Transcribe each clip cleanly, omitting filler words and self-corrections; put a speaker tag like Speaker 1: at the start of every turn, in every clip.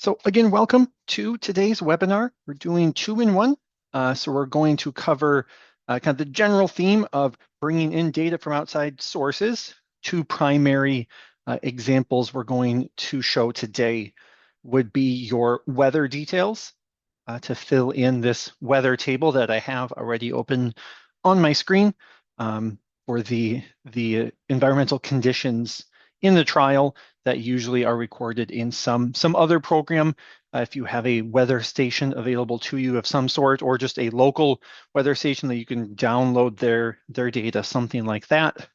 Speaker 1: So again, welcome to today's webinar. We're doing two-in-one. So we're going to cover kind of the general theme of bringing in data from outside sources. Two primary examples we're going to show today would be your weather details to fill in this weather table that I have already open on my screen for the environmental conditions in the trial that usually are recorded in some other program. If you have a weather station available to you of some sort, or just a local weather station that you can download their data, something like that,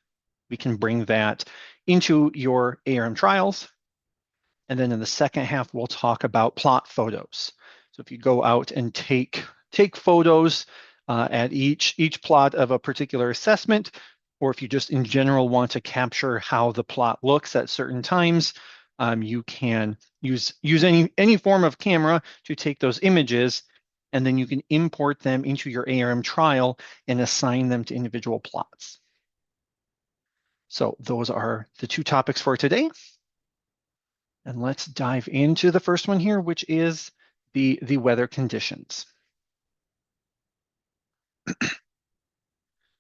Speaker 1: we can bring that into your ARM trials. And then in the second half, we'll talk about plot photos. So if you go out and take photos at each plot of a particular assessment, or if you just in general want to capture how the plot looks at certain times, you can use any form of camera to take those images, and then you can import them into your ARM trial and assign them to individual plots. So those are the two topics for today. And let's dive into the first one here, which is the weather conditions.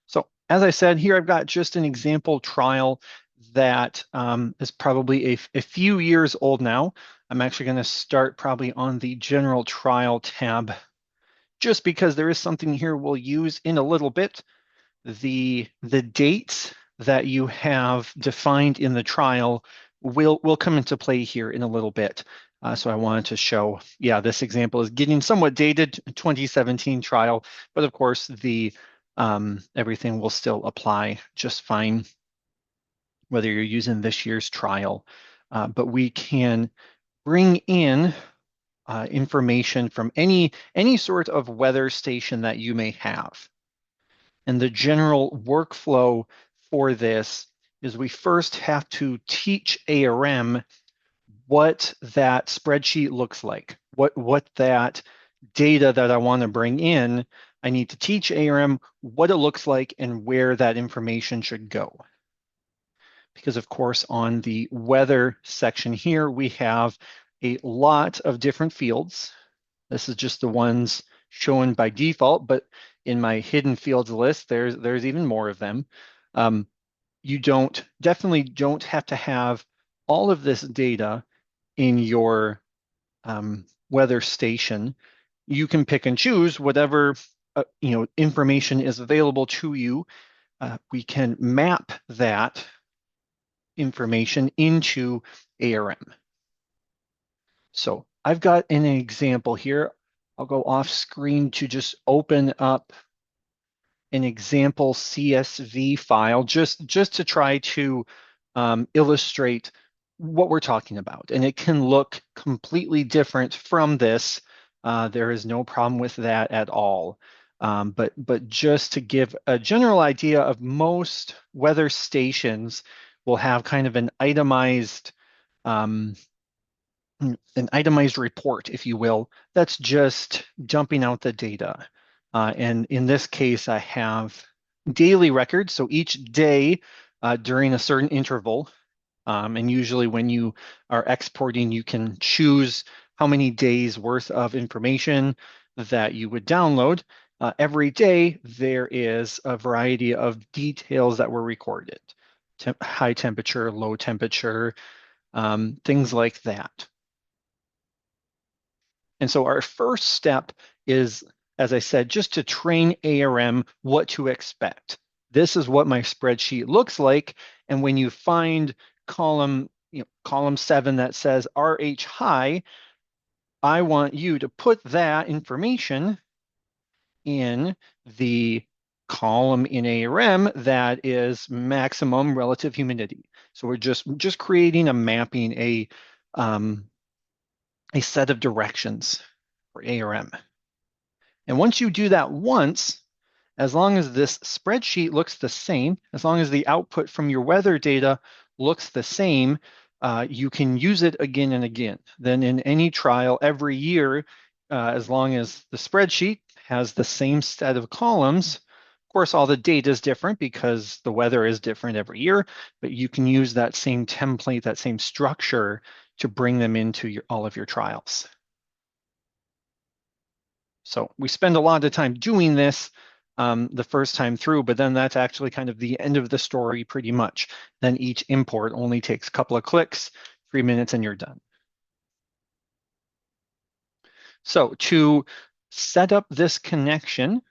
Speaker 1: So as I said here, I've got just an example trial that is probably a few years old now. I'm actually going to start probably on the general trial tab, just because there is something here we'll use in a little bit. The dates that you have defined in the trial will come into play here in a little bit. So I wanted to show, yeah, this example is getting somewhat dated, 2017 trial, but of course the everything will still apply just fine, whether you're using this year's trial. But we can bring in information from any sort of weather station that you may have. And the general workflow for this is we first have to teach ARM what that spreadsheet looks like, what that data that I want to bring in. I need to teach ARM what it looks like and where that information should go. Because of course, on the weather section here, we have a lot of different fields. This is just the ones shown by default, but in my hidden fields list, there's even more of them. You definitely don't have to have all of this data in your weather station. You can pick and choose whatever information is available to you. We can map that information into ARM. So I've got an example here. I'll go off screen to just open up an example CSV file just to try to illustrate what we're talking about. And it can look completely different from this. There is no problem with that at all. But just to give a general idea of most weather stations will have kind of an itemized report, if you will, that's just dumping out the data. And in this case, I have daily records. So each day during a certain interval, and usually when you are exporting, you can choose how many days worth of information that you would download. Every day, there is a variety of details that were recorded. High temperature, low temperature, things like that. And so our first step is, as I said, just to train ARM what to expect. This is what my spreadsheet looks like. And when you find column 7 that says RH high, I want you to put that information in the column in ARM that is maximum relative humidity. So we're just creating a mapping, a set of directions for ARM. And once you do that once, as long as this spreadsheet looks the same, as long as the output from your weather data looks the same, you can use it again and again. Then in any trial every year, as long as the spreadsheet has the same set of columns, of course, all the data is different because the weather is different every year, but you can use that same template, that same structure to bring them into all of your trials. So we spend a lot of time doing this the first time through, but then that's actually kind of the end of the story pretty much. Then each import only takes a couple of clicks, 3 minutes, and you're done. So to set up this connection,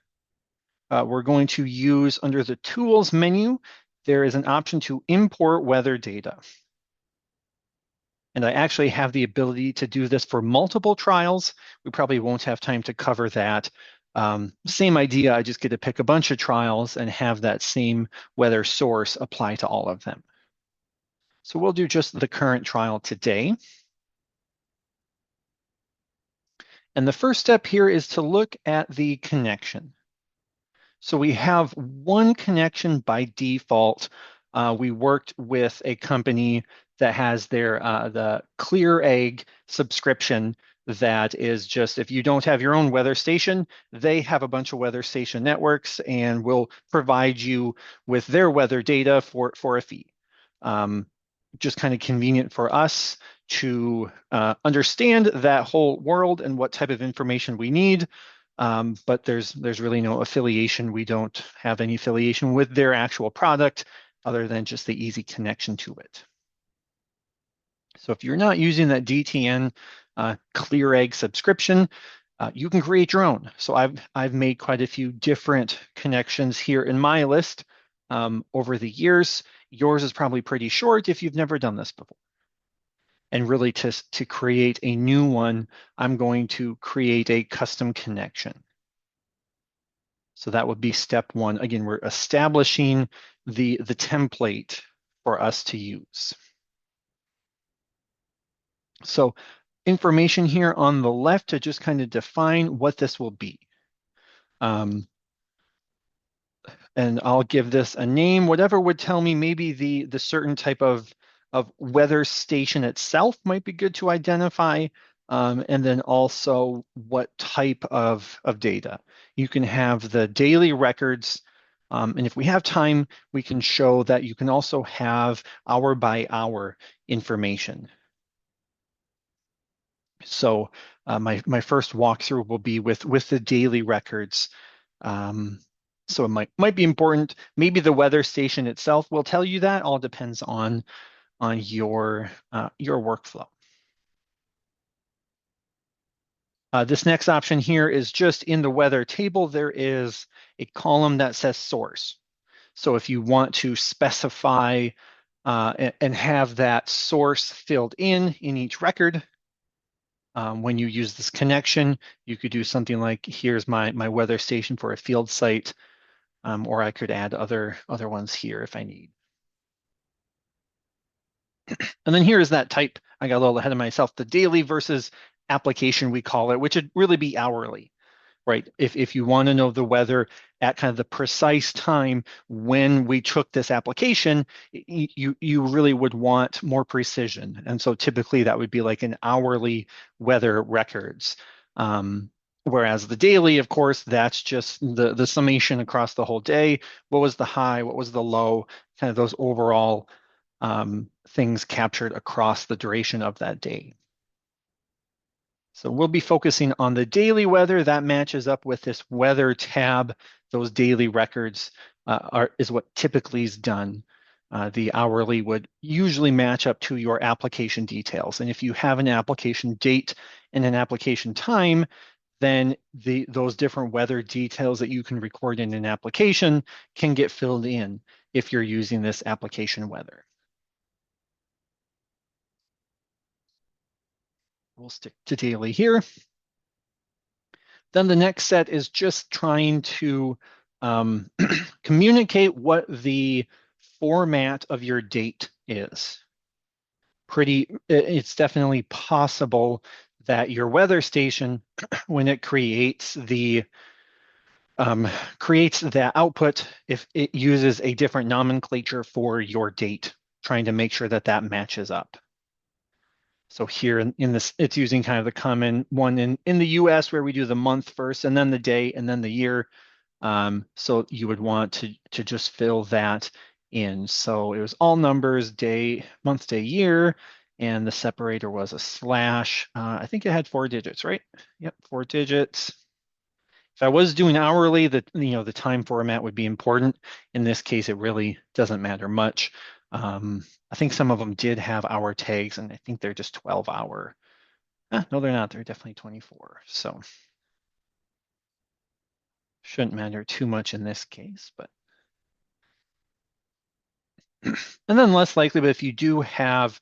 Speaker 1: we're going to use under the Tools menu, there is an option to import weather data. And I actually have the ability to do this for multiple trials. We probably won't have time to cover that. Same idea, I just get to pick a bunch of trials and have that same weather source apply to all of them. So we'll do just the current trial today. And the first step here is to look at the connection. So we have one connection by default. We worked with a company that has their the Clear Egg subscription that is just, if you don't have your own weather station, they have a bunch of weather station networks and will provide you with their weather data for a fee. Just kind of convenient for us to understand that whole world and what type of information we need. But there's really no affiliation. We don't have any affiliation with their actual product other than just the easy connection to it. So if you're not using that DTN Clear Egg subscription, you can create your own. So I've made quite a few different connections here in my list over the years. Yours is probably pretty short if you've never done this before. And really to create a new one, I'm going to create a custom connection. So that would be step one. Again, we're establishing the template for us to use. So information here on the left to just kind of define what this will be. And I'll give this a name, whatever would tell me maybe the certain type of weather station itself might be good to identify. And then also what type of data. You can have the daily records. And if we have time, we can show that you can also have hour by hour information. So my first walkthrough will be with the daily records. So it might be important. Maybe the weather station itself will tell you that. All depends on your workflow. This next option here is just in the weather table. There is a column that says source. So if you want to specify and have that source filled in each record, when you use this connection, you could do something like, here's my weather station for a field site, or I could add other ones here if I need. And then here is that type. I got a little ahead of myself. The daily versus application, we call it, which would really be hourly, right? If you want to know the weather at kind of the precise time when we took this application, you really would want more precision. And so typically that would be like an hourly weather records. Whereas the daily, of course, that's just the summation across the whole day. What was the high? What was the low? Kind of those overall things captured across the duration of that day. So we'll be focusing on the daily weather. That matches up with this weather tab. Those daily records is what typically is done. The hourly would usually match up to your application details. And if you have an application date and an application time, then those different weather details that you can record in an application can get filled in if you're using this application weather. We'll stick to daily here. Then the next set is just trying to communicate what the format of your date is. It's definitely possible that your weather station, when it creates the output, if it uses a different nomenclature for your date, trying to make sure that that matches up. So here in this, it's using kind of the common one in the US where we do the month first and then the day and then the year. So you would want to just fill that in. So it was all numbers, day, month, day, year. and the separator was a slash. I think it had 4 digits, right? Yep, 4 digits. If I was doing hourly, the time format would be important. In this case, it really doesn't matter much. I think some of them did have hour tags, and I think they're just 12 hour. No, they're not. They're definitely 24. So shouldn't matter too much in this case, but and then less likely, but if you do have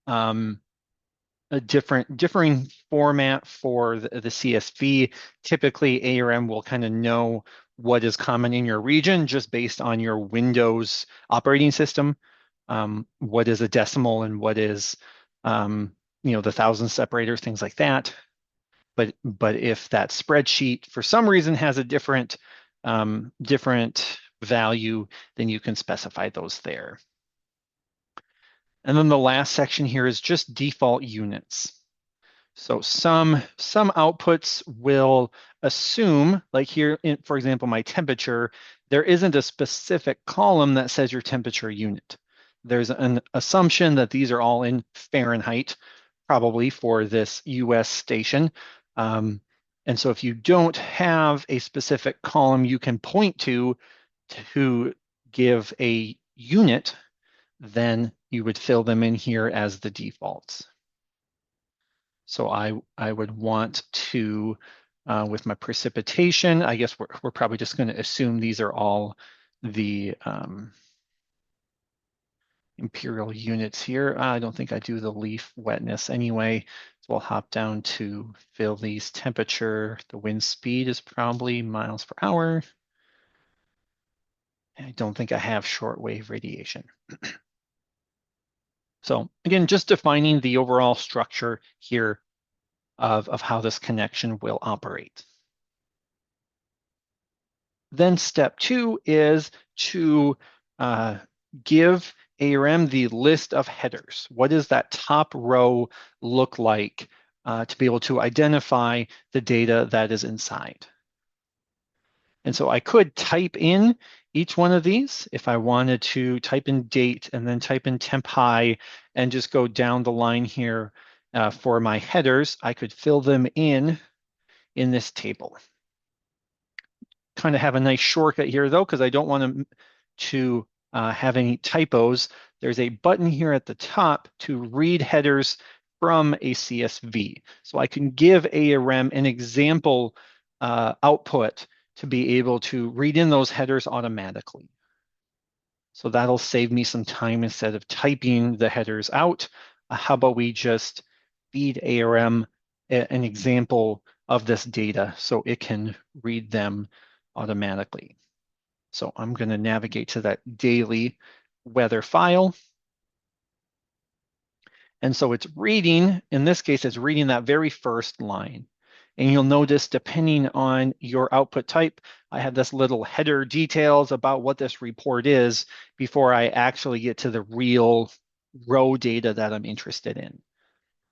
Speaker 1: a differing format for the CSV, typically ARM will kind of know what is common in your region just based on your Windows operating system. What is a decimal and what is the thousand separators, things like that. But if that spreadsheet for some reason has a different value, then you can specify those there. And then the last section here is just default units. So some outputs will assume, like here, for example, my temperature, there isn't a specific column that says your temperature unit. There's an assumption that these are all in Fahrenheit, probably for this US station. And so if you don't have a specific column you can point to give a unit, then you would fill them in here as the defaults. So I would want to, with my precipitation, I guess we're probably just going to assume these are all the imperial units here. I don't think I do the leaf wetness anyway. So we'll hop down to fill these temperature. The wind speed is probably miles per hour. I don't think I have shortwave radiation. So again, just defining the overall structure here of how this connection will operate. Then step 2 is to give ARM the list of headers. What does that top row look like to be able to identify the data that is inside? And so I could type in each one of these if I wanted to type in date and then type in temp high and just go down the line here for my headers. I could fill them in this table. Kind of have a nice shortcut here though, because I don't want to have any typos. There's a button here at the top to read headers from a CSV. So I can give ARM an example output to be able to read in those headers automatically. So that'll save me some time instead of typing the headers out. How about we just feed ARM an example of this data so it can read them automatically. So I'm going to navigate to that daily weather file. And so it's reading, in this case, it's reading that very first line. And you'll notice, depending on your output type, I have this little header details about what this report is before I actually get to the real row data that I'm interested in.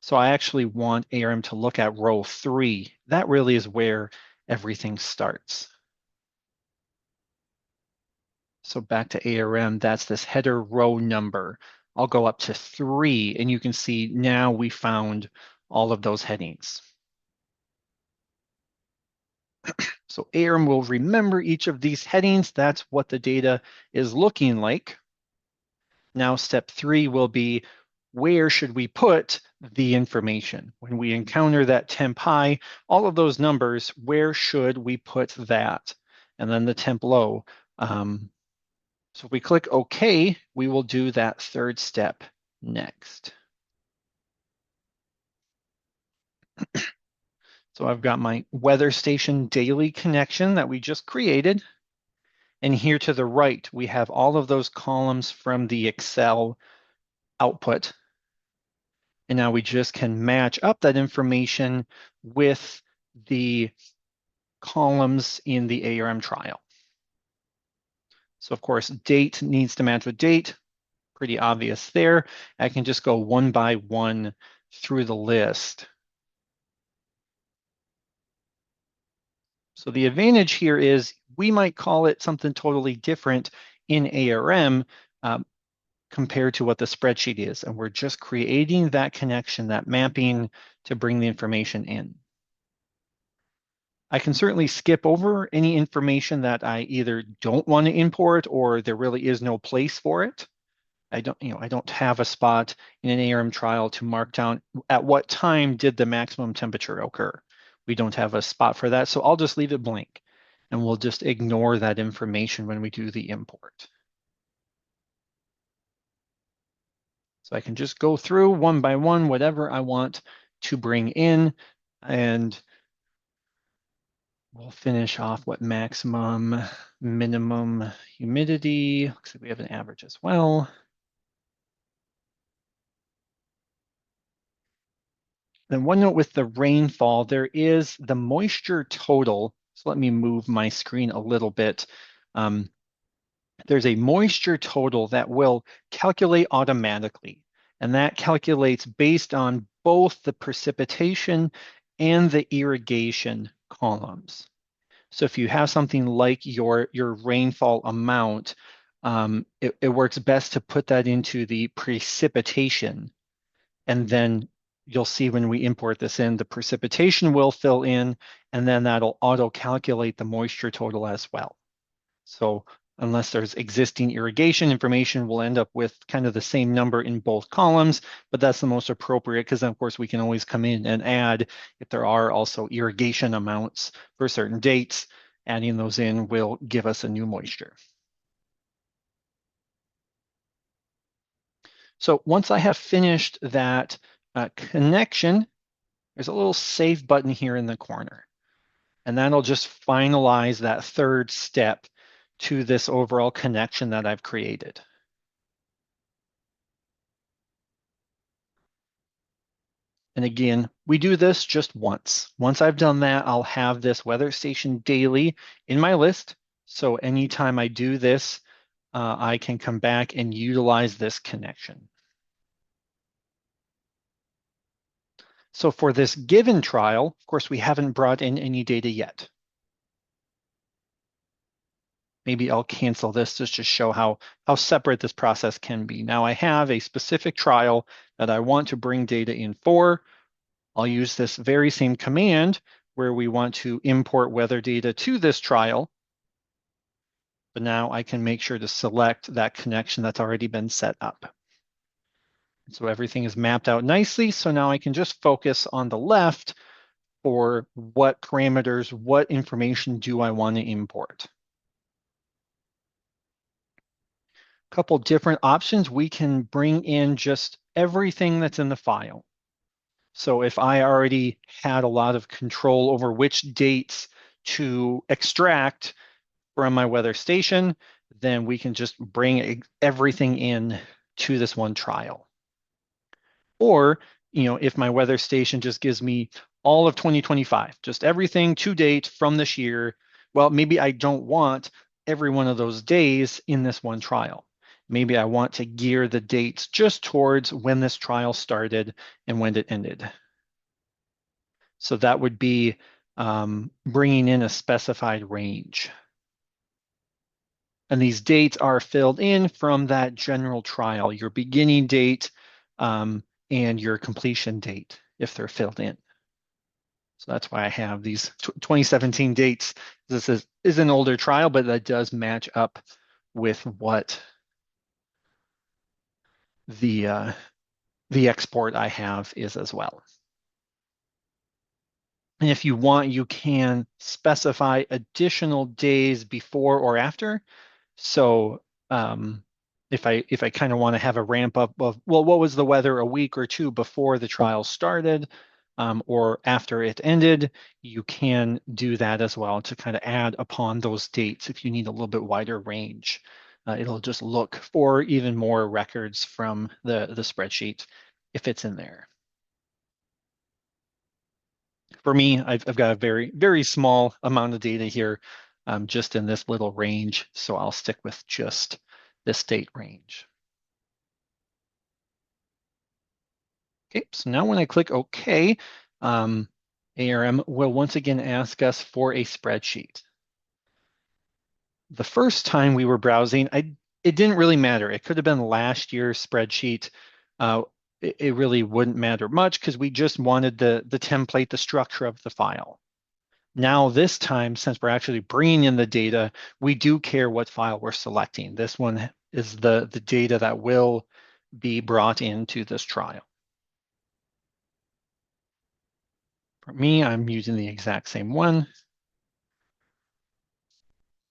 Speaker 1: So I actually want ARM to look at row 3. That really is where everything starts. So back to ARM, that's this header row number. I'll go up to 3, and you can see now we found all of those headings. So ARM will remember each of these headings. That's what the data is looking like. Now step 3 will be, where should we put the information? When we encounter that temp high, all of those numbers, where should we put that? And then the temp low. So if we click OK, we will do that third step next. So I've got my weather station daily connection that we just created. And here to the right, we have all of those columns from the Excel output. And now we just can match up that information with the columns in the ARM trial. So of course, date needs to match with date. Pretty obvious there. I can just go one by one through the list. So the advantage here is we might call it something totally different in ARM, compared to what the spreadsheet is. And we're just creating that connection, that mapping to bring the information in. I can certainly skip over any information that I either don't want to import or there really is no place for it. I don't have a spot in an ARM trial to mark down at what time did the maximum temperature occur. We don't have a spot for that, so I'll just leave it blank and we'll just ignore that information when we do the import. So I can just go through one by one, whatever I want to bring in, and we'll finish off what maximum, minimum humidity. Looks like we have an average as well. Then one note with the rainfall, there is the moisture total. So let me move my screen a little bit. There's a moisture total that will calculate automatically. And that calculates based on both the precipitation and the irrigation columns. So if you have something like your rainfall amount, it works best to put that into the precipitation. And then you'll see when we import this in, the precipitation will fill in, and then that'll auto-calculate the moisture total as well. So unless there's existing irrigation information, we'll end up with kind of the same number in both columns, but that's the most appropriate because then of course we can always come in and add if there are also irrigation amounts for certain dates. Adding those in will give us a new moisture. So once I have finished that connection, there's a little save button here in the corner. And that'll just finalize that third step to this overall connection that I've created. And again, we do this just once. Once I've done that, I'll have this weather station daily in my list. So anytime I do this, I can come back and utilize this connection. So for this given trial, of course, we haven't brought in any data yet. Maybe I'll cancel this just to show how separate this process can be. Now I have a specific trial that I want to bring data in for. I'll use this very same command where we want to import weather data to this trial. But now I can make sure to select that connection that's already been set up. So everything is mapped out nicely. So now I can just focus on the left for what parameters, what information do I want to import. Couple different options. We can bring in just everything that's in the file. So if I already had a lot of control over which dates to extract from my weather station, then we can just bring everything in to this one trial. Or, if my weather station just gives me all of 2025, just everything to date from this year, well, maybe I don't want every one of those days in this one trial. Maybe I want to gear the dates just towards when this trial started and when it ended. So that would be bringing in a specified range. And these dates are filled in from that general trial, your beginning date and your completion date, if they're filled in. So that's why I have these 2017 dates. This is an older trial, but that does match up with what the export I have is as well. And if you want, you can specify additional days before or after. So if I kind of want to have a ramp up of, well, what was the weather a week or two before the trial started or after it ended, you can do that as well to kind of add upon those dates if you need a little bit wider range. It'll just look for even more records from the spreadsheet if it's in there. For me, I've got a very, very small amount of data here just in this little range, so I'll stick with just this date range. Okay, so now when I click OK, ARM will once again ask us for a spreadsheet. The first time we were browsing, it didn't really matter. It could have been last year's spreadsheet. Uh, it really wouldn't matter much because we just wanted the template, the structure of the file. Now this time, since we're actually bringing in the data, we do care what file we're selecting. This one is the data that will be brought into this trial. For me, I'm using the exact same one.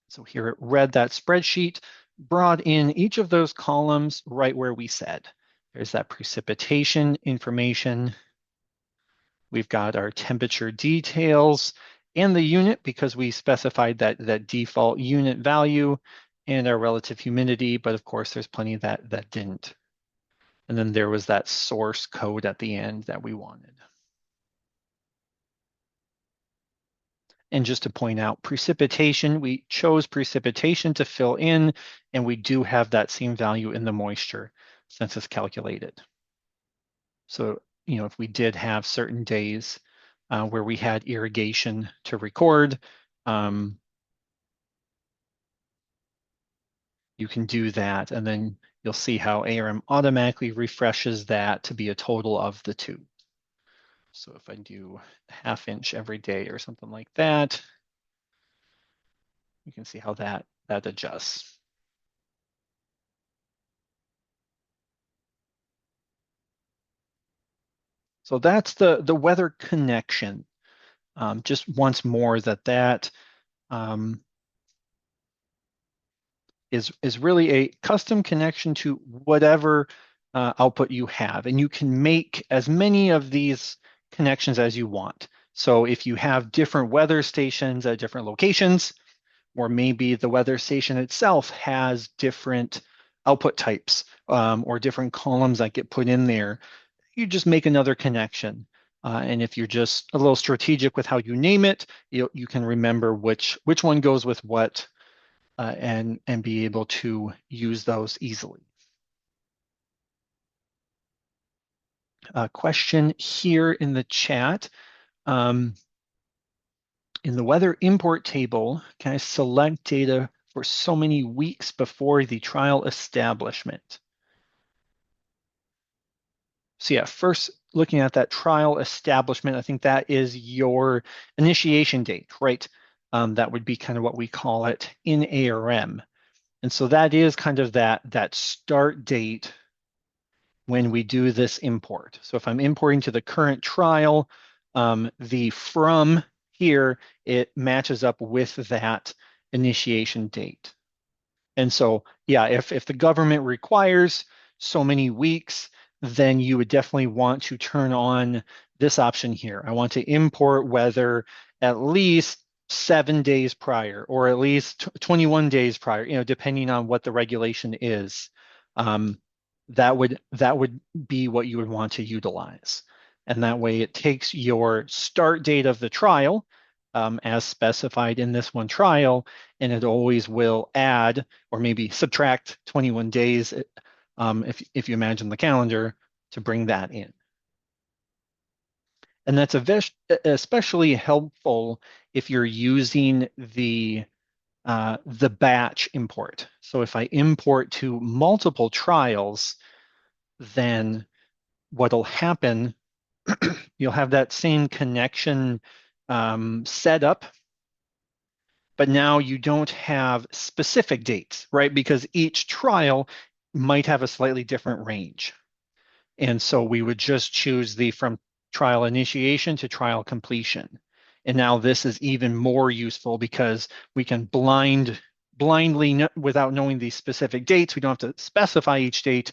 Speaker 1: So here it read that spreadsheet, brought in each of those columns right where we said. There's that precipitation information. We've got our temperature details and the unit because we specified that default unit value and our relative humidity, but of course there's plenty that didn't. And then there was that source code at the end that we wanted. And just to point out, precipitation, we chose precipitation to fill in, and we do have that same value in the moisture since it's calculated. So, if we did have certain days where we had irrigation to record, you can do that, and then you'll see how ARM automatically refreshes that to be a total of the two. So if I do a ½ inch every day or something like that, you can see how that adjusts. So that's the weather connection. Just once more that is really a custom connection to whatever output you have. And you can make as many of these connections as you want. So if you have different weather stations at different locations, or maybe the weather station itself has different output types or different columns that get put in there, you just make another connection. And if you're just a little strategic with how you name it, you can remember which one goes with what and be able to use those easily. Question here in the chat. In the weather import table, can I select data for so many weeks before the trial establishment? So yeah, first looking at that trial establishment, I think that is your initiation date, right? That would be kind of what we call it in ARM. And so that is kind of that start date when we do this import. So if I'm importing to the current trial, the from here, it matches up with that initiation date. And so, yeah, if the government requires so many weeks, then you would definitely want to turn on this option here. I want to import weather at least 7 days prior, or at least 21 days prior, depending on what the regulation is. That would be what you would want to utilize. And that way it takes your start date of the trial, as specified in this one trial, and it always will add or maybe subtract 21 days if you imagine the calendar to bring that in. And that's especially helpful if you're using the batch import. So if I import to multiple trials, then what'll happen, you'll have that same connection set up, but now you don't have specific dates, right? Because each trial might have a slightly different range. And so we would just choose the from trial initiation to trial completion. And now this is even more useful because we can blindly, without knowing the specific dates, we don't have to specify each date.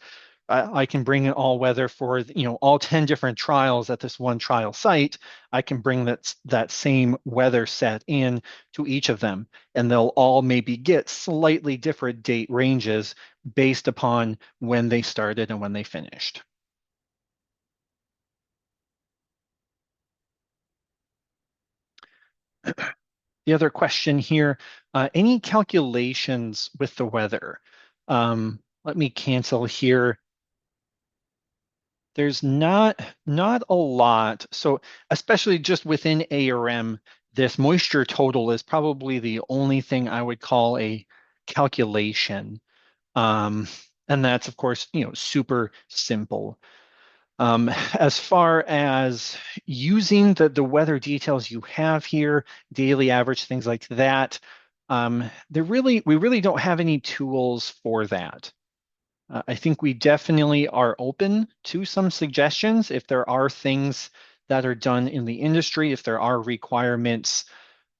Speaker 1: I can bring in all weather for all 10 different trials at this one trial site. I can bring that same weather set in to each of them, and they'll all maybe get slightly different date ranges based upon when they started and when they finished. The other question here, any calculations with the weather? Let me cancel here. There's not a lot. So especially just within ARM, this moisture total is probably the only thing I would call a calculation. Um, and that's, of course, super simple. As far as using the weather details you have here, daily average, things like that, we really don't have any tools for that. I think we definitely are open to some suggestions if there are things that are done in the industry, if there are requirements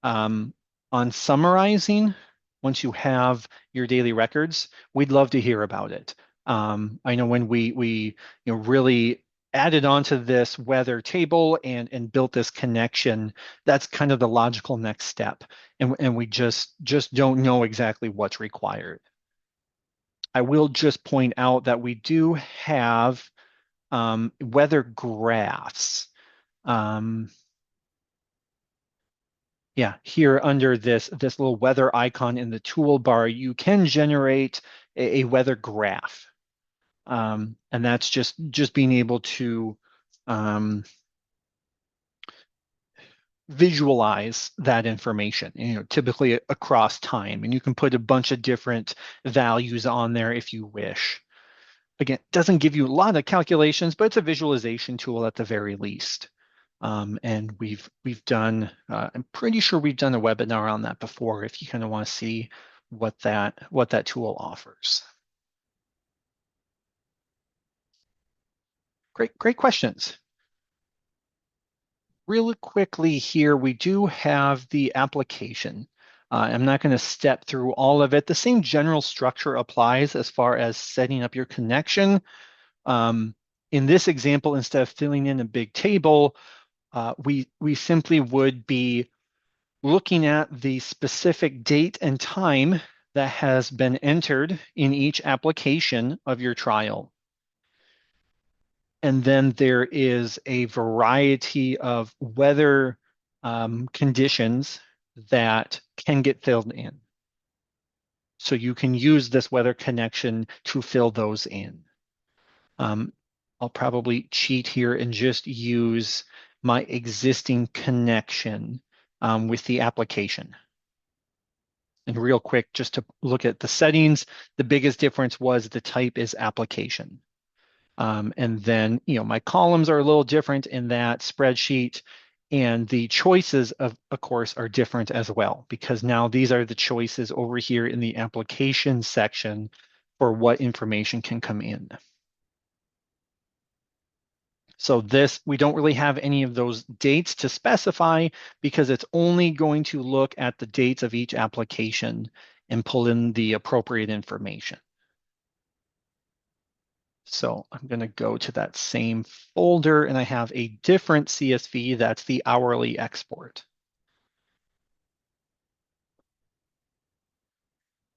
Speaker 1: um, on summarizing. Once you have your daily records, we'd love to hear about it. I know when we really added onto this weather table and built this connection, that's kind of the logical next step, and we just don't know exactly what's required. I will just point out that we do have weather graphs. Um, Yeah, here under this little weather icon in the toolbar, you can generate a weather graph. And that's just being able to um, visualize that information, typically across time. And you can put a bunch of different values on there if you wish. Again, it doesn't give you a lot of calculations, but it's a visualization tool at the very least. And we've done, I'm pretty sure we've done a webinar on that before if you kind of want to see what that tool offers. Great questions. Really quickly here, we do have the application. I'm not going to step through all of it. The same general structure applies as far as setting up your connection. Um, in this example, instead of filling in a big table, we simply would be looking at the specific date and time that has been entered in each application of your trial. And then there is a variety of weather conditions that can get filled in. So you can use this weather connection to fill those in. I'll probably cheat here and just use my existing connection with the application. And real quick, just to look at the settings, the biggest difference was the type is application. And then, my columns are a little different in that spreadsheet, and the choices of course, are different as well, because now these are the choices over here in the application section for what information can come in. So this, we don't really have any of those dates to specify because it's only going to look at the dates of each application and pull in the appropriate information. So I'm going to go to that same folder and I have a different CSV, that's the hourly export.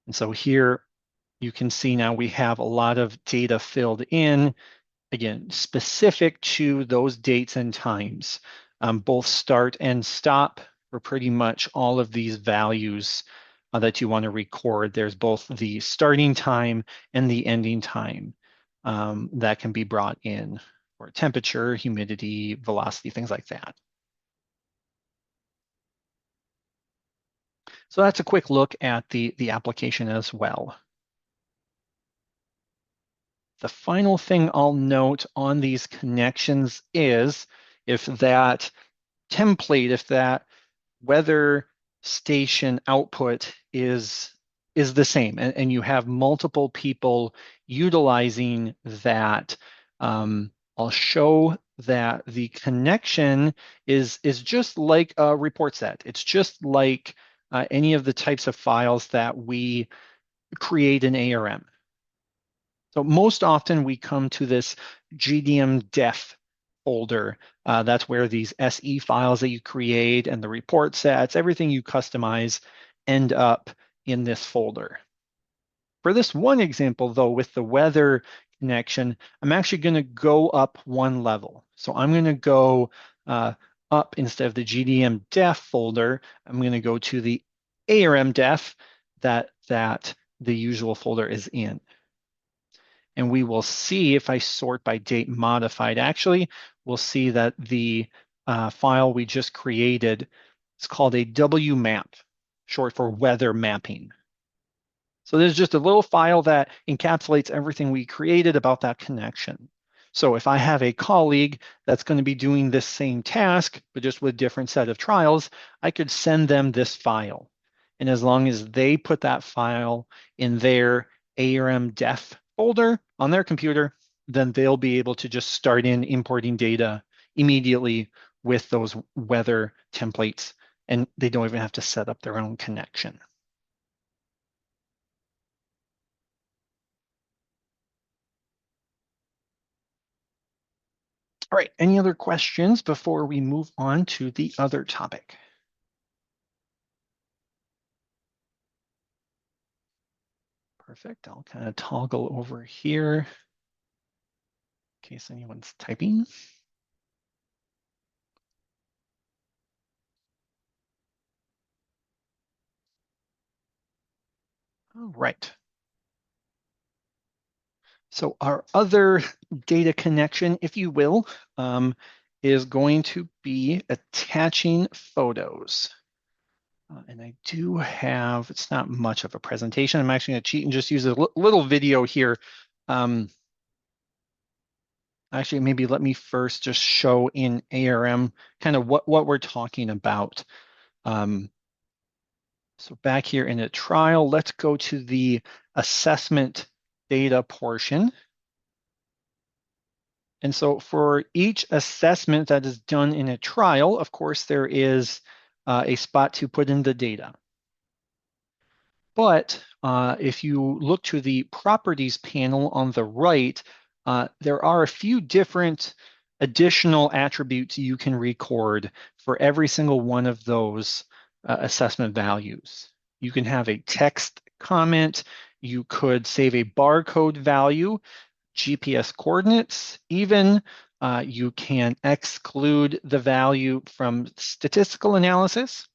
Speaker 1: And so here you can see now we have a lot of data filled in, again, specific to those dates and times, both start and stop for pretty much all of these values that you want to record. There's both the starting time and the ending time that can be brought in for temperature, humidity, velocity, things like that. So that's a quick look at the application as well. The final thing I'll note on these connections is if that template, if that weather station output is the same and you have multiple people utilizing that, I'll show that the connection is just like a report set. It's just like any of the types of files that we create in ARM. So most often we come to this GDM def folder. That's where these SE files that you create and the report sets, everything you customize, end up in this folder. For this one example, though, with the weather connection, I'm actually going to go up one level. So I'm going to go up instead of the GDM def folder. I'm going to go to the ARM def that the usual folder is in. And we will see if I sort by date modified, actually, we'll see that the file we just created is called a WMAP, short for weather mapping. So there's just a little file that encapsulates everything we created about that connection. So if I have a colleague that's going to be doing this same task, but just with a different set of trials, I could send them this file. And as long as they put that file in their ARM def folder on their computer, then they'll be able to just start in importing data immediately with those weather templates, and they don't even have to set up their own connection. All right, any other questions before we move on to the other topic? Perfect. I'll kind of toggle over here in case anyone's typing. All right. So our other data connection, if you will, is going to be attaching photos. And I do have, it's not much of a presentation. I'm actually going to cheat and just use a little video here. Actually, maybe let me first just show in ARM kind of what we're talking about. So back here in a trial, let's go to the assessment data portion. And so for each assessment that is done in a trial, of course, there is a spot to put in the data. But if you look to the properties panel on the right, there are a few different additional attributes you can record for every single one of those assessment values. You can have a text comment, you could save a barcode value, GPS coordinates, even you can exclude the value from statistical analysis.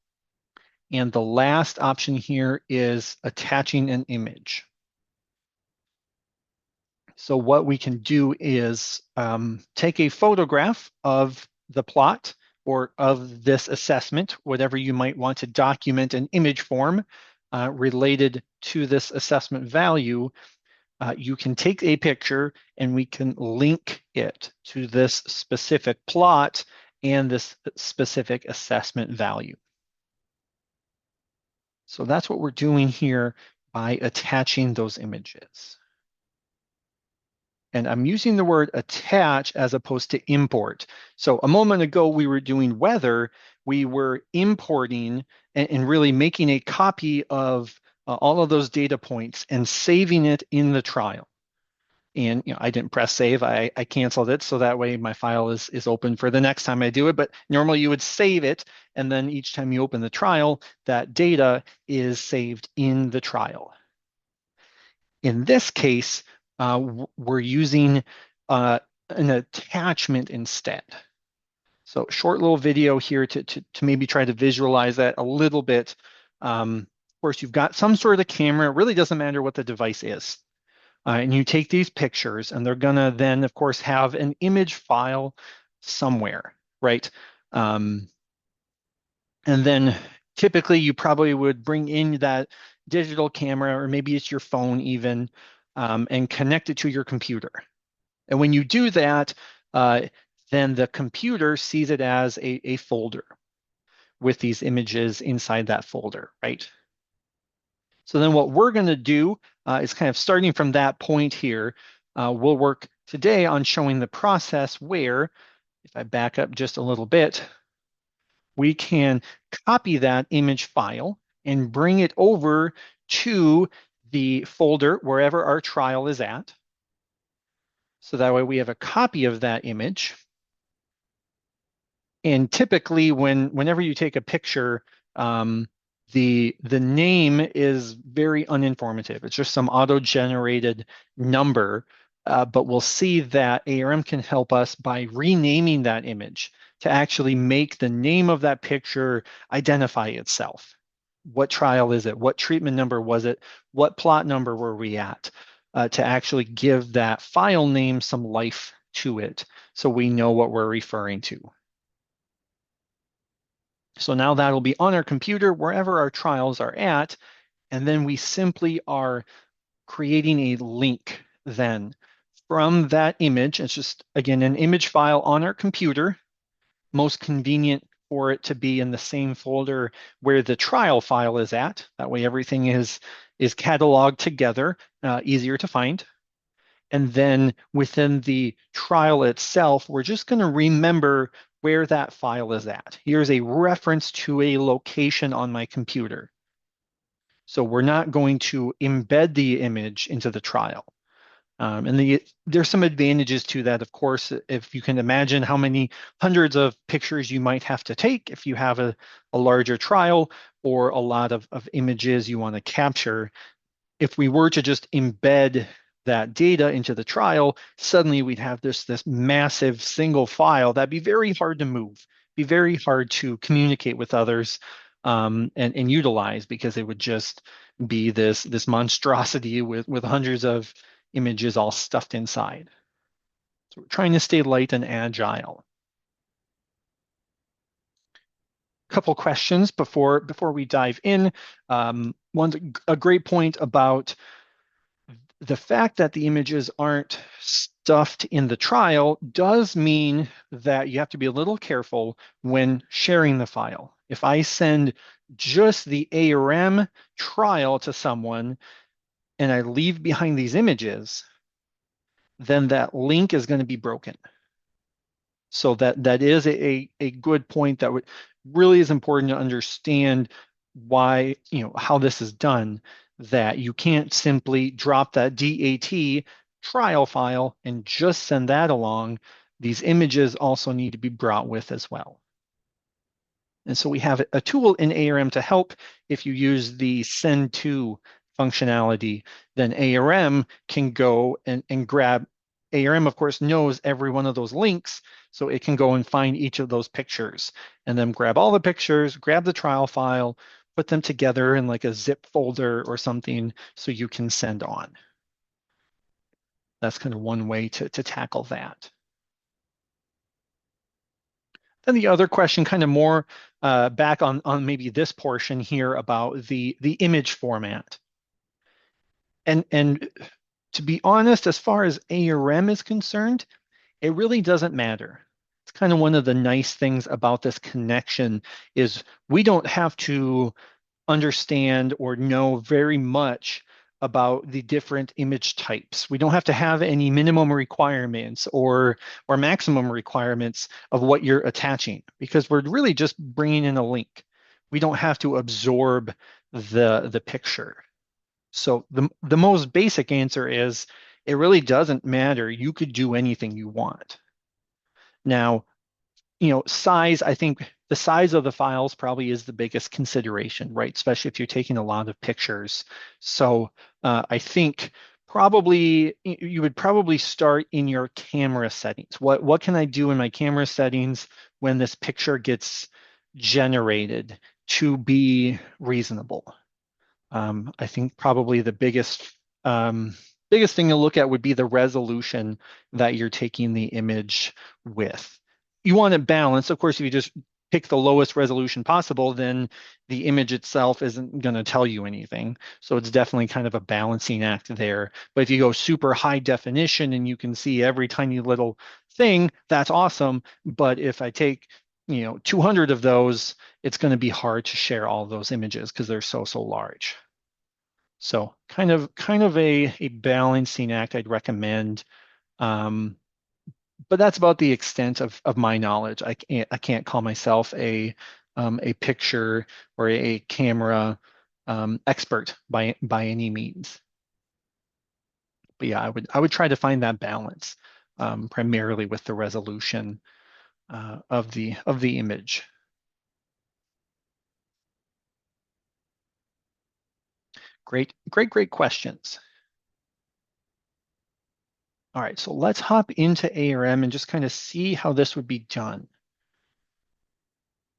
Speaker 1: And the last option here is attaching an image. So what we can do is take a photograph of the plot or of this assessment, whatever you might want to document an image form related to this assessment value. You can take a picture and we can link it to this specific plot and this specific assessment value. So that's what we're doing here by attaching those images. And I'm using the word attach as opposed to import. So a moment ago, we were doing weather. We were importing and really making a copy of all of those data points and saving it in the trial. And I didn't press save. I canceled it so that way my file is open for the next time I do it. But normally you would save it, and then each time you open the trial, that data is saved in the trial. In this case, we're using an attachment instead. So short little video here to maybe try to visualize that a little bit. Of course, you've got some sort of camera. It really doesn't matter what the device is. And you take these pictures, and they're going to then, of course, have an image file somewhere, right? And then typically you probably would bring in that digital camera, or maybe it's your phone even, and connect it to your computer. And when you do that, then the computer sees it as a folder with these images inside that folder, right? So then what we're going to do is kind of starting from that point here, we'll work today on showing the process where, if I back up just a little bit, we can copy that image file and bring it over to the folder wherever our trial is at. So that way we have a copy of that image. And typically whenever you take a picture, the name is very uninformative. It's just some auto-generated number, but we'll see that ARM can help us by renaming that image to actually make the name of that picture identify itself. What trial is it? What treatment number was it? What plot number were we at? To actually give that file name some life to it so we know what we're referring to. So now that'll be on our computer wherever our trials are at. And then we simply are creating a link then from that image. It's just, again, an image file on our computer, most convenient for it to be in the same folder where the trial file is at. That way everything is cataloged together, easier to find. And then within the trial itself, we're just going to remember where that file is at. Here's a reference to a location on my computer. So we're not going to embed the image into the trial. There's some advantages to that, of course, if you can imagine how many hundreds of pictures you might have to take if you have a larger trial or a lot of images you want to capture. If we were to just embed that data into the trial, suddenly we'd have this massive single file that'd be very hard to move, be very hard to communicate with others and utilize, because it would just be this monstrosity with hundreds of images all stuffed inside. So we're trying to stay light and agile. Couple questions before we dive in. A great point about the fact that the images aren't stuffed in the trial does mean that you have to be a little careful when sharing the file. If I send just the ARM trial to someone and I leave behind these images, then that link is going to be broken. So that is a good point that really is important to understand why, how this is done, that you can't simply drop that DAT trial file and just send that along. These images also need to be brought with as well. And so we have a tool in ARM to help. If you use the send to functionality, then ARM can go and grab. ARM, of course, knows every one of those links, so it can go and find each of those pictures and then grab all the pictures, grab the trial file, put them together in like a zip folder or something so you can send on. That's kind of one way to tackle that. Then the other question, kind of more back on maybe this portion here about the image format. And to be honest, as far as ARM is concerned, it really doesn't matter. It's kind of one of the nice things about this connection is we don't have to understand or know very much about the different image types. We don't have to have any minimum requirements or maximum requirements of what you're attaching, because we're really just bringing in a link. We don't have to absorb the picture. So the most basic answer is it really doesn't matter. You could do anything you want. Now, size, I think the size of the files probably is the biggest consideration, right? Especially if you're taking a lot of pictures. So I think probably you would probably start in your camera settings. What can I do in my camera settings when this picture gets generated to be reasonable? I think probably the biggest thing to look at would be the resolution that you're taking the image with. You want it balanced. Of course, if you just pick the lowest resolution possible, then the image itself isn't going to tell you anything. So it's definitely kind of a balancing act there. But if you go super high definition and you can see every tiny little thing, that's awesome. But if I take 200 of those, it's going to be hard to share all those images because they're so large. So kind of a balancing act I'd recommend. But that's about the extent of my knowledge. I can't call myself a picture or a camera expert by any means. But yeah, I would try to find that balance primarily with the resolution of the image. Great questions. All right, so let's hop into ARM and just kind of see how this would be done.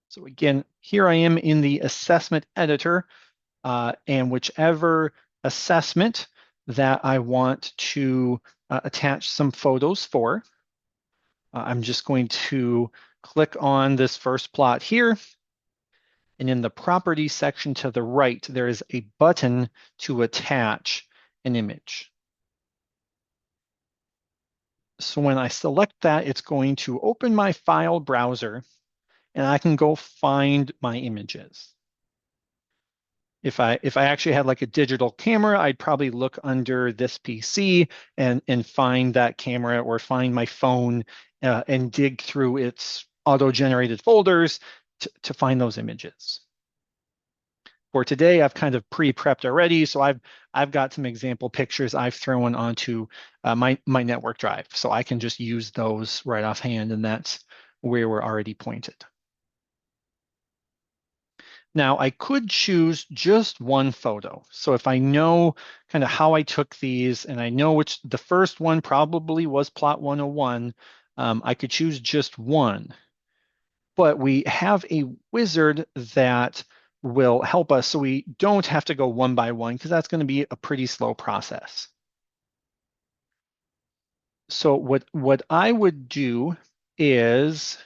Speaker 1: So again, here I am in the assessment editor, and whichever assessment that I want to attach some photos for, I'm just going to click on this first plot here. And in the properties section to the right, there is a button to attach an image. So when I select that, it's going to open my file browser and I can go find my images. If I actually had like a digital camera, I'd probably look under this PC and find that camera or find my phone and dig through its auto-generated folders to find those images. For today, I've kind of pre-prepped already, so I've got some example pictures I've thrown onto my network drive, so I can just use those right offhand, and that's where we're already pointed. Now, I could choose just one photo. So if I know kind of how I took these and I know which the first one probably was plot 101, I could choose just one. But we have a wizard that will help us so we don't have to go one by one because that's going to be a pretty slow process. So what I would do is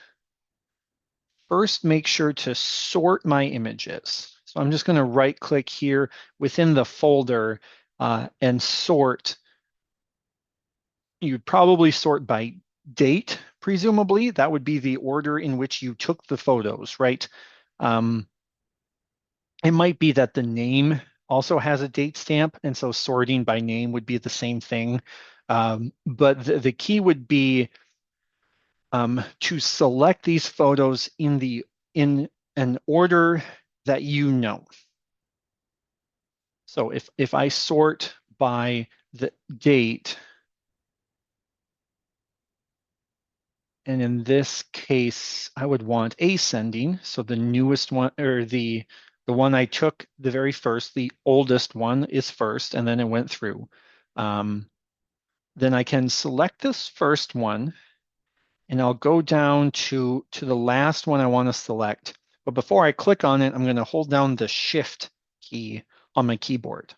Speaker 1: first make sure to sort my images. So I'm just going to right click here within the folder and sort. You'd probably sort by date, presumably. That would be the order in which you took the photos, right? It might be that the name also has a date stamp, and so sorting by name would be the same thing. But the key would be to select these photos in an order that you know. So if I sort by the date, and in this case, I would want ascending. So the newest one, or the one I took the very first, the oldest one is first, and then it went through. Then I can select this first one, and I'll go down to the last one I want to select. But before I click on it, I'm going to hold down the Shift key on my keyboard.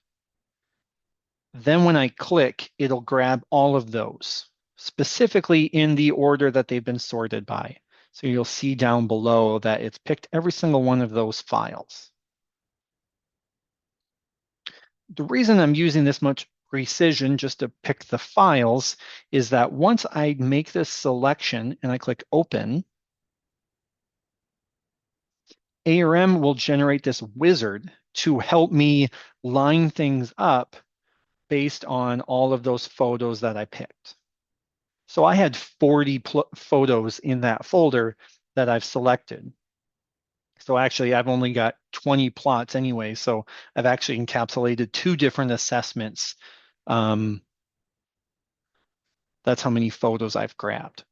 Speaker 1: Then when I click, it'll grab all of those, specifically in the order that they've been sorted by. So you'll see down below that it's picked every single one of those files. The reason I'm using this much precision just to pick the files is that once I make this selection and I click open, ARM will generate this wizard to help me line things up based on all of those photos that I picked. So I had 40 photos in that folder that I've selected. So actually, I've only got 20 plots anyway. So I've actually encapsulated two different assessments. That's how many photos I've grabbed.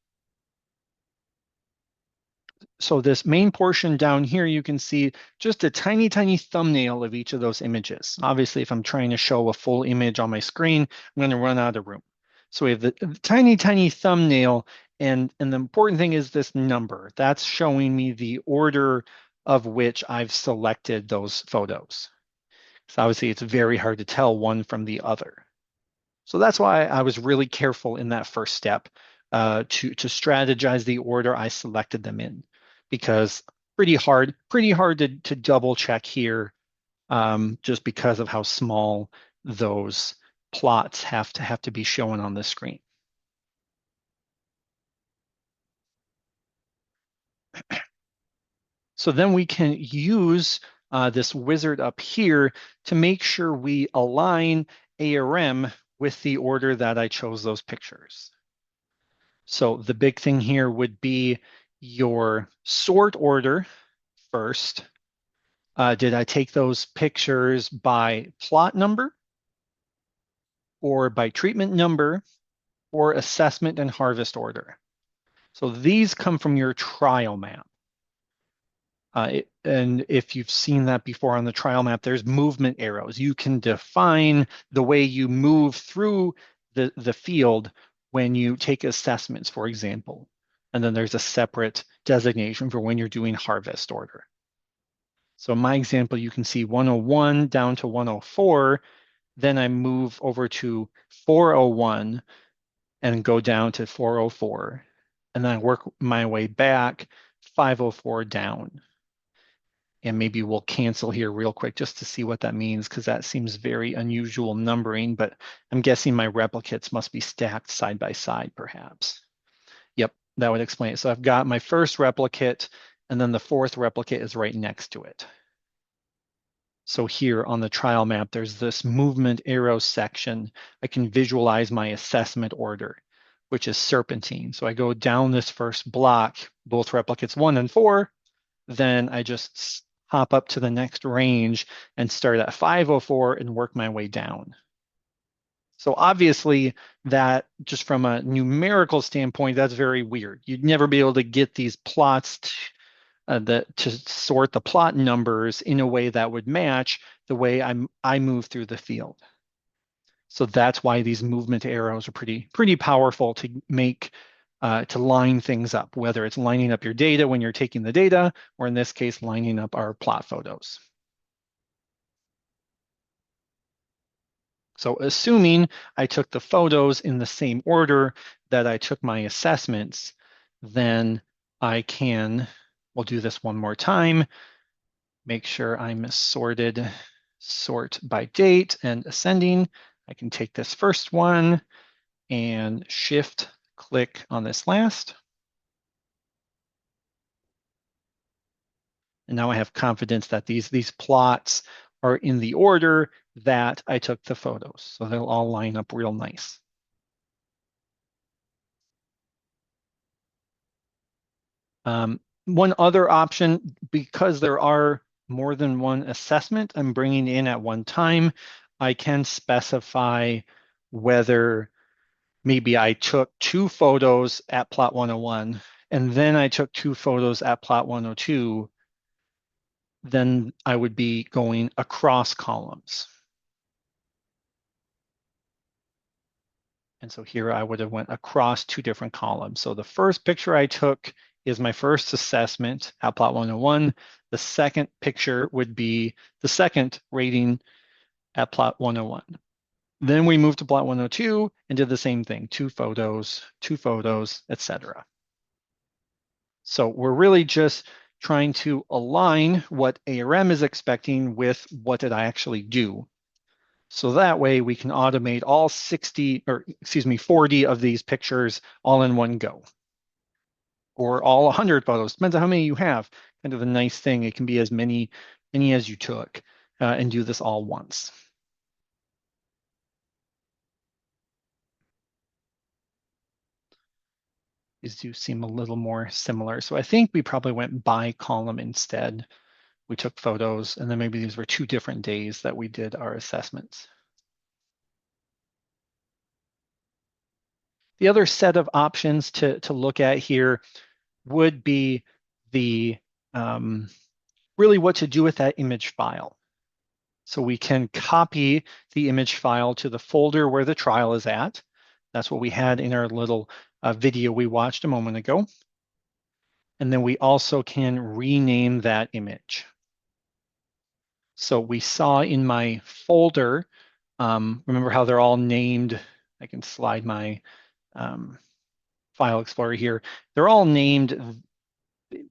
Speaker 1: So this main portion down here, you can see just a tiny, tiny thumbnail of each of those images. Obviously, if I'm trying to show a full image on my screen, I'm going to run out of room. So we have the tiny, tiny thumbnail, and the important thing is this number. That's showing me the order of which I've selected those photos. So obviously, it's very hard to tell one from the other. So that's why I was really careful in that first step to strategize the order I selected them in, because pretty hard to double check here just because of how small those plots have to be shown on the screen. So then we can use this wizard up here to make sure we align ARM with the order that I chose those pictures. So the big thing here would be your sort order first. Did I take those pictures by plot number or by treatment number or assessment and harvest order? So these come from your trial map. And if you've seen that before on the trial map, there's movement arrows. You can define the way you move through the field when you take assessments, for example. And then there's a separate designation for when you're doing harvest order. So in my example, you can see 101 down to 104. Then I move over to 401 and go down to 404. And then I work my way back 504 down. And maybe we'll cancel here real quick just to see what that means, because that seems very unusual numbering, but I'm guessing my replicates must be stacked side by side, perhaps. Yep, that would explain it. So I've got my first replicate, and then the fourth replicate is right next to it. So here on the trial map, there's this movement arrow section. I can visualize my assessment order, which is serpentine. So I go down this first block, both replicates 1 and 4, then I just hop up to the next range and start at 504 and work my way down. So obviously that just from a numerical standpoint, that's very weird. You'd never be able to get these plots to sort the plot numbers in a way that would match the way I move through the field. So that's why these movement arrows are pretty powerful to make to line things up, whether it's lining up your data when you're taking the data, or in this case, lining up our plot photos. So assuming I took the photos in the same order that I took my assessments, then I can, we'll do this one more time, make sure I'm sorted, sort by date and ascending. I can take this first one and shift click on this last. And now I have confidence that these plots are in the order that I took the photos. So they'll all line up real nice. One other option, because there are more than one assessment I'm bringing in at one time, I can specify whether maybe I took 2 photos at plot 101 and then I took 2 photos at plot 102, then I would be going across columns. And so here I would have went across 2 different columns. So the first picture I took is my first assessment at plot 101. The second picture would be the second rating at plot 101. Then we moved to plot 102 and did the same thing, 2 photos, etc. So we're really just trying to align what ARM is expecting with what did I actually do. So that way we can automate all 40 of these pictures all in one go. Or all 100 photos, depends on how many you have. Kind of a nice thing. It can be as many as you took and do this all once. These do seem a little more similar. So I think we probably went by column instead. We took photos, and then maybe these were 2 different days that we did our assessments. The other set of options to look at here would be the really what to do with that image file. So we can copy the image file to the folder where the trial is at. That's what we had in our little video we watched a moment ago. And then we also can rename that image. So we saw in my folder, remember how they're all named? I can slide my file explorer here. They're all named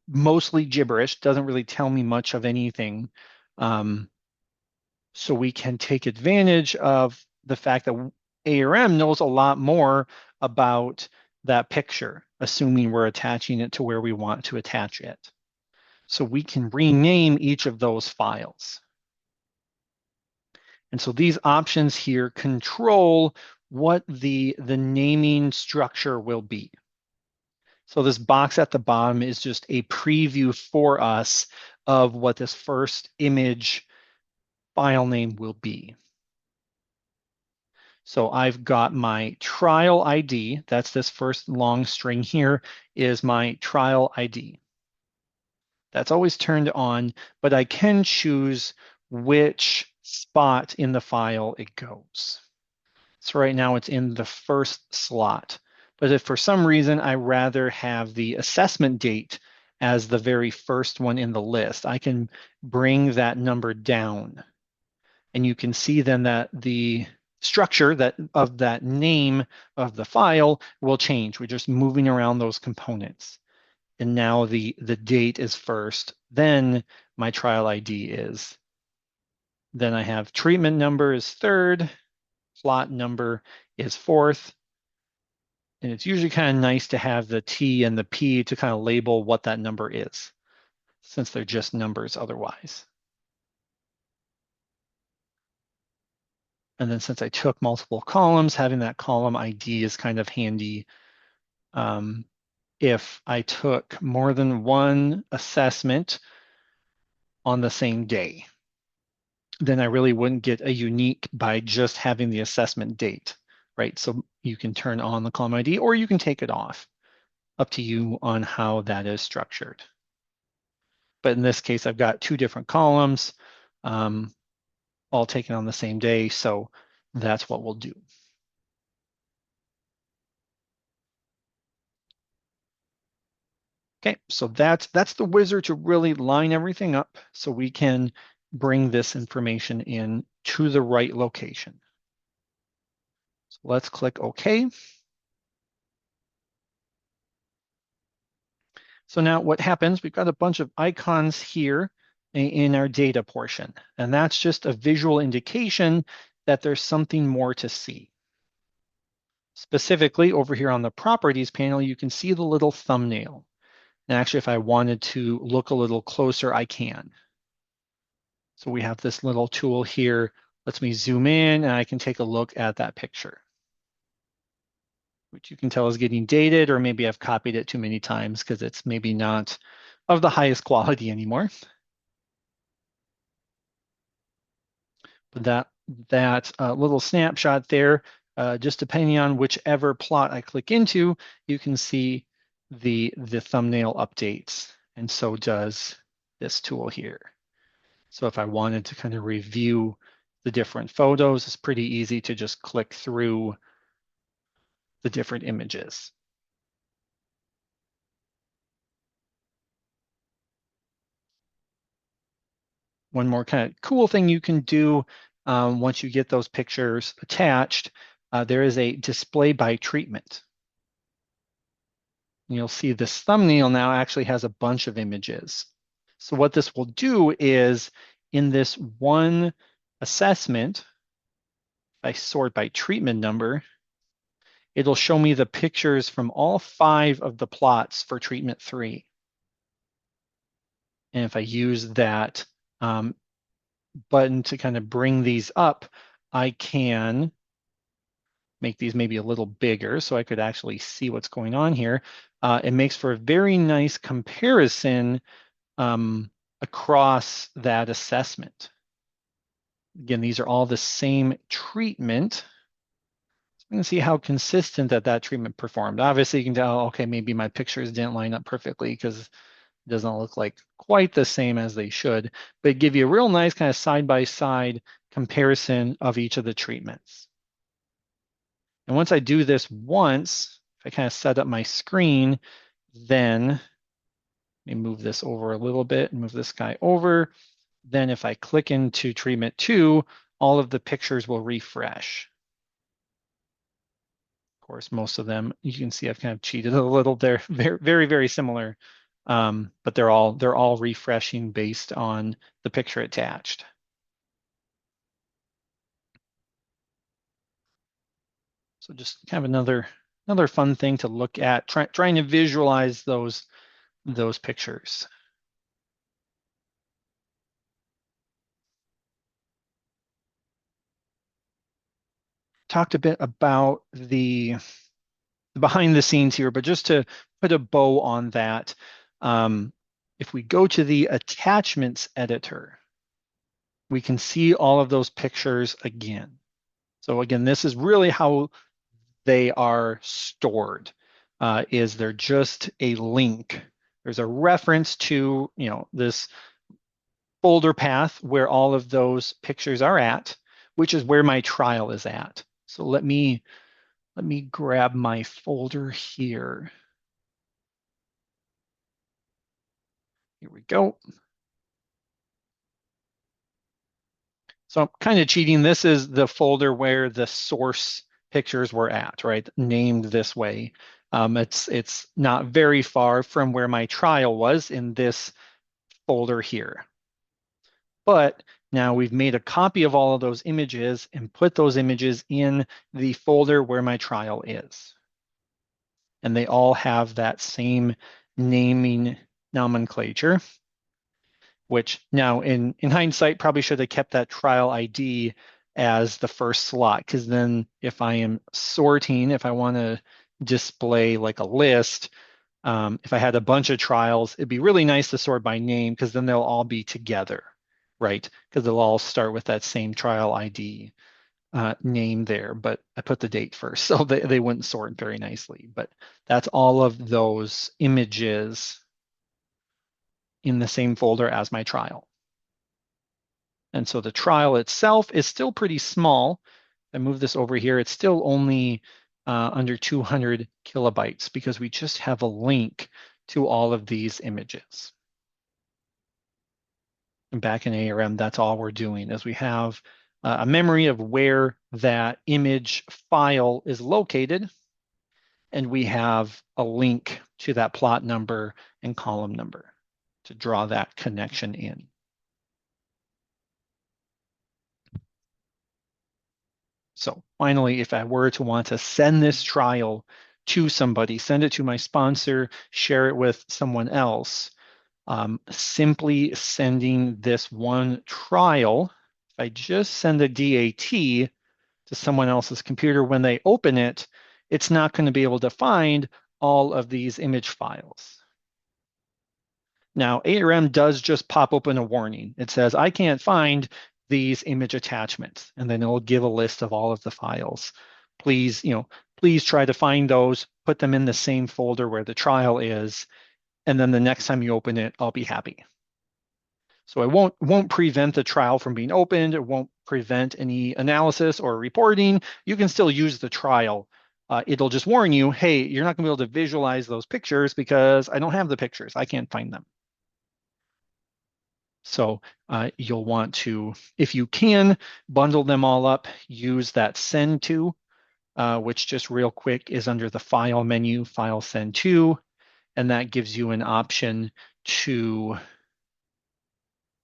Speaker 1: mostly gibberish, doesn't really tell me much of anything. So we can take advantage of the fact that ARM knows a lot more about that picture, assuming we're attaching it to where we want to attach it. So we can rename each of those files. And so these options here control what the naming structure will be. So this box at the bottom is just a preview for us of what this first image file name will be. So I've got my trial ID. That's this first long string here is my trial ID. That's always turned on, but I can choose which spot in the file it goes. So right now it's in the first slot. But if for some reason I rather have the assessment date as the very first one in the list, I can bring that number down. And you can see then that the structure of that name of the file will change. We're just moving around those components. And now the date is first, then my trial ID is. Then I have treatment number is third, plot number is fourth. And it's usually kind of nice to have the T and the P to kind of label what that number is, since they're just numbers otherwise. And then since I took multiple columns, having that column ID is kind of handy. If I took more than one assessment on the same day, then I really wouldn't get a unique by just having the assessment date, right? So you can turn on the column ID or you can take it off. Up to you on how that is structured. But in this case, I've got two different columns, all taken on the same day. So that's what we'll do. Okay, so that's the wizard to really line everything up so we can bring this information in to the right location. So let's click OK. So now what happens, we've got a bunch of icons here in our data portion, and that's just a visual indication that there's something more to see. Specifically, over here on the properties panel, you can see the little thumbnail. And actually, if I wanted to look a little closer, I can. So we have this little tool here, lets me zoom in and I can take a look at that picture, which you can tell is getting dated, or maybe I've copied it too many times because it's maybe not of the highest quality anymore. But that little snapshot there, just depending on whichever plot I click into, you can see the thumbnail updates, and so does this tool here. So if I wanted to kind of review the different photos, it's pretty easy to just click through the different images. One more kind of cool thing you can do once you get those pictures attached, there is a display by treatment. You'll see this thumbnail now actually has a bunch of images. So what this will do is in this one assessment, if I sort by treatment number, it'll show me the pictures from all 5 of the plots for treatment 3. And if I use that button to kind of bring these up, I can make these maybe a little bigger so I could actually see what's going on here. It makes for a very nice comparison across that assessment. Again, these are all the same treatment. So I'm going to see how consistent that treatment performed. Obviously, you can tell, okay, maybe my pictures didn't line up perfectly because it doesn't look like quite the same as they should, but give you a real nice kind of side-by-side comparison of each of the treatments. And once I do this once, if I kind of set up my screen, then let me move this over a little bit and move this guy over. Then if I click into treatment 2, all of the pictures will refresh. Of course, most of them, you can see I've kind of cheated a little. They're very, very, very similar, but they're all refreshing based on the picture attached. So just kind of another fun thing to look at, trying to visualize those pictures. Talked a bit about the behind the scenes here, but just to put a bow on that, if we go to the attachments editor, we can see all of those pictures again. So again, this is really how they are stored, is they're just a link. There's a reference to, this folder path where all of those pictures are at, which is where my trial is at. So let me grab my folder here. Here we go. So I'm kind of cheating. This is the folder where the source pictures were at, right? Named this way. It's not very far from where my trial was in this folder here. But now we've made a copy of all of those images and put those images in the folder where my trial is. And they all have that same naming nomenclature, which now in hindsight probably should have kept that trial ID as the first slot, because then if I am sorting, if I want to display like a list, if I had a bunch of trials, it'd be really nice to sort by name because then they'll all be together, right? Because they'll all start with that same trial ID name there, but I put the date first, so they wouldn't sort very nicely. But that's all of those images in the same folder as my trial. And so the trial itself is still pretty small. I move this over here, it's still only under 200 kilobytes because we just have a link to all of these images. And back in ARM, that's all we're doing is we have a memory of where that image file is located, and we have a link to that plot number and column number to draw that connection in. So finally, if I were to want to send this trial to somebody, send it to my sponsor, share it with someone else, simply sending this one trial, if I just send a DAT to someone else's computer, when they open it, it's not going to be able to find all of these image files. Now, ARM does just pop open a warning. It says, I can't find these image attachments, and then it'll give a list of all of the files. Please, please try to find those, put them in the same folder where the trial is, and then the next time you open it, I'll be happy. So it won't prevent the trial from being opened. It won't prevent any analysis or reporting. You can still use the trial. It'll just warn you, hey, you're not going to be able to visualize those pictures because I don't have the pictures. I can't find them. So you'll want to, if you can, bundle them all up, use that send to, which just real quick is under the file menu, file send to, and that gives you an option to,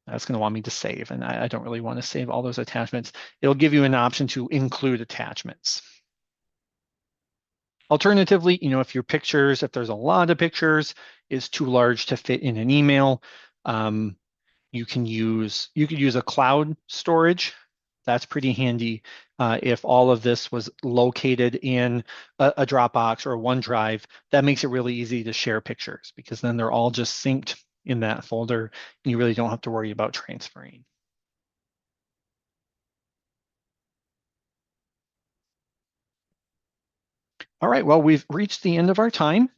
Speaker 1: that's going to want me to save, and I don't really want to save all those attachments. It'll give you an option to include attachments. Alternatively, if your pictures, if there's a lot of pictures, is too large to fit in an email, you could use a cloud storage. That's pretty handy if all of this was located in a Dropbox or a OneDrive. That makes it really easy to share pictures because then they're all just synced in that folder and you really don't have to worry about transferring. All right, well, we've reached the end of our time.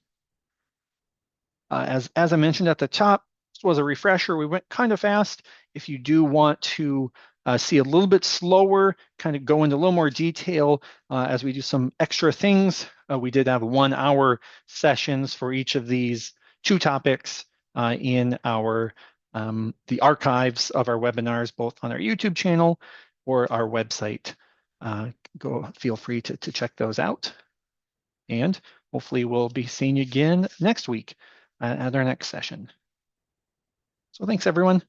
Speaker 1: As I mentioned at the top, this was a refresher. We went kind of fast. If you do want to see a little bit slower, kind of go into a little more detail as we do some extra things, we did have 1 hour sessions for each of these 2 topics in our the archives of our webinars, both on our YouTube channel or our website. Feel free to check those out. And hopefully we'll be seeing you again next week at our next session. So thanks, everyone.